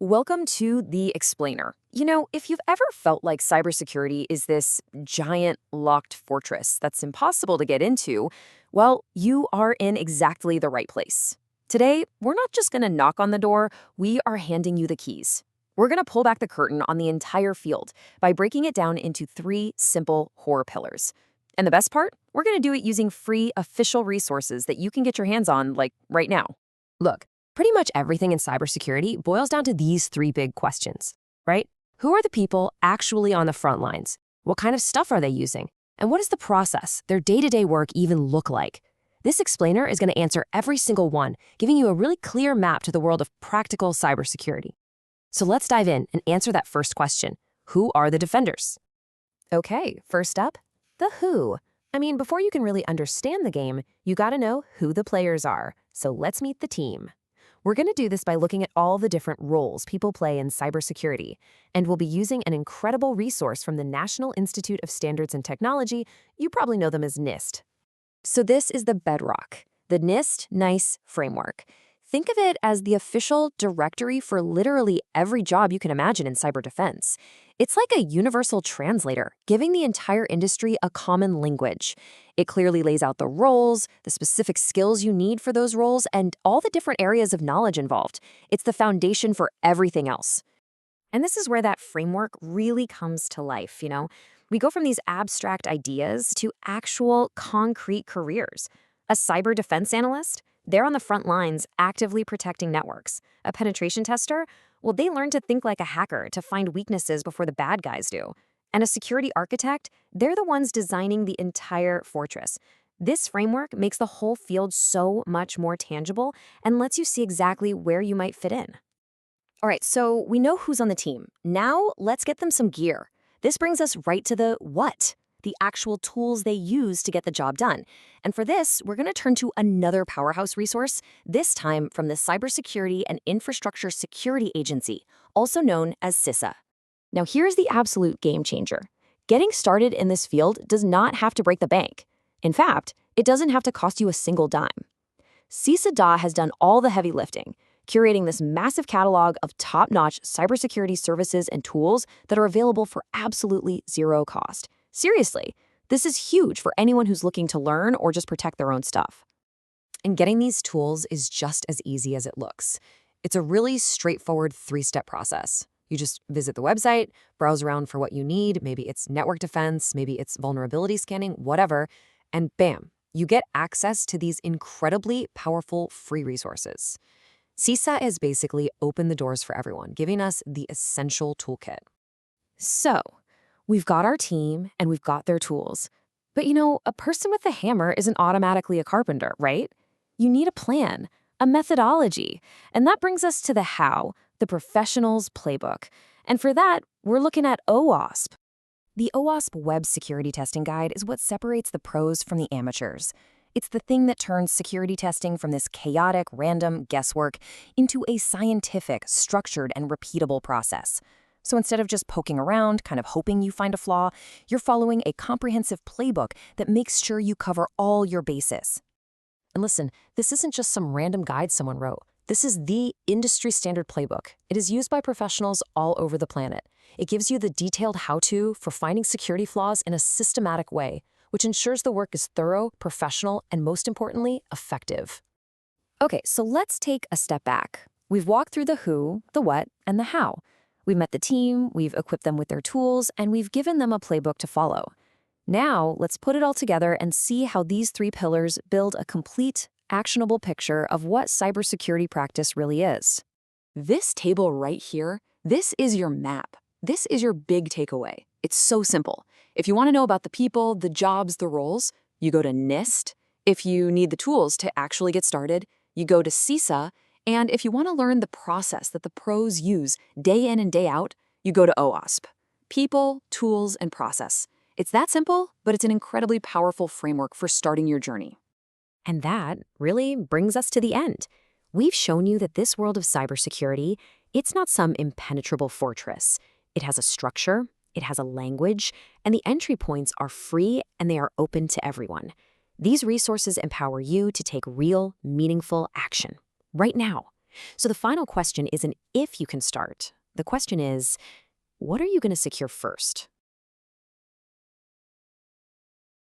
Welcome to The Explainer. If you've ever felt like cybersecurity is this giant locked fortress that's impossible to get into, well, you are in exactly the right place. Today, we're not just going to knock on the door, we are handing you the keys. We're going to pull back the curtain on the entire field by breaking it down into three simple core pillars. And the best part? We're going to do it using free official resources that you can get your hands on, like right now. Look, pretty much everything in cybersecurity boils down to these three big questions, right? Who are the people actually on the front lines? What kind of stuff are they using? And what does the process, their day-to-day work, even look like? This explainer is going to answer every single one, giving you a really clear map to the world of practical cybersecurity. So let's dive in and answer that first question. Who are the defenders? Okay, first up, the who. Before you can really understand the game, you got to know who the players are. So let's meet the team. We're going to do this by looking at all the different roles people play in cybersecurity, and we'll be using an incredible resource from the National Institute of Standards and Technology. You probably know them as NIST. So this is the bedrock, the NIST NICE framework. Think of it as the official directory for literally every job you can imagine in cyber defense. It's like a universal translator, giving the entire industry a common language. It clearly lays out the roles, the specific skills you need for those roles, and all the different areas of knowledge involved. It's the foundation for everything else. And this is where that framework really comes to life, We go from these abstract ideas to actual concrete careers. A cyber defense analyst? They're on the front lines actively protecting networks. A penetration tester? Well, they learn to think like a hacker to find weaknesses before the bad guys do. And a security architect? They're the ones designing the entire fortress. This framework makes the whole field so much more tangible and lets you see exactly where you might fit in. All right, so we know who's on the team. Now let's get them some gear. This brings us right to the what, the actual tools they use to get the job done. And for this, we're going to turn to another powerhouse resource, this time from the Cybersecurity and Infrastructure Security Agency, also known as CISA. Now here's the absolute game changer. Getting started in this field does not have to break the bank. In fact, it doesn't have to cost you a single dime. CISA has done all the heavy lifting, curating this massive catalog of top-notch cybersecurity services and tools that are available for absolutely zero cost. Seriously, this is huge for anyone who's looking to learn or just protect their own stuff. And getting these tools is just as easy as it looks. It's a really straightforward three-step process. You just visit the website, browse around for what you need, maybe it's network defense, maybe it's vulnerability scanning, whatever, and bam, you get access to these incredibly powerful free resources. CISA has basically opened the doors for everyone, giving us the essential toolkit. So, we've got our team and we've got their tools. But a person with a hammer isn't automatically a carpenter, right? You need a plan, a methodology. And that brings us to the how, the professional's playbook. And for that, we're looking at OWASP. The OWASP Web Security Testing Guide is what separates the pros from the amateurs. It's the thing that turns security testing from this chaotic, random guesswork into a scientific, structured, and repeatable process. So instead of just poking around, kind of hoping you find a flaw, you're following a comprehensive playbook that makes sure you cover all your bases. And listen, this isn't just some random guide someone wrote. This is the industry standard playbook. It is used by professionals all over the planet. It gives you the detailed how-to for finding security flaws in a systematic way, which ensures the work is thorough, professional, and most importantly, effective. Okay, so let's take a step back. We've walked through the who, the what, and the how. We've met the team, we've equipped them with their tools, and we've given them a playbook to follow. Now, let's put it all together and see how these three pillars build a complete, actionable picture of what cybersecurity practice really is. This table right here, this is your map. This is your big takeaway. It's so simple. If you want to know about the people, the jobs, the roles, you go to NIST. If you need the tools to actually get started, you go to CISA. And if you want to learn the process that the pros use day in and day out, you go to OWASP. People, tools, and process. It's that simple, but it's an incredibly powerful framework for starting your journey. And that really brings us to the end. We've shown you that this world of cybersecurity, it's not some impenetrable fortress. It has a structure, it has a language, and the entry points are free and they are open to everyone. These resources empower you to take real, meaningful action right now. So the final question isn't if you can start. The question is, what are you going to secure first?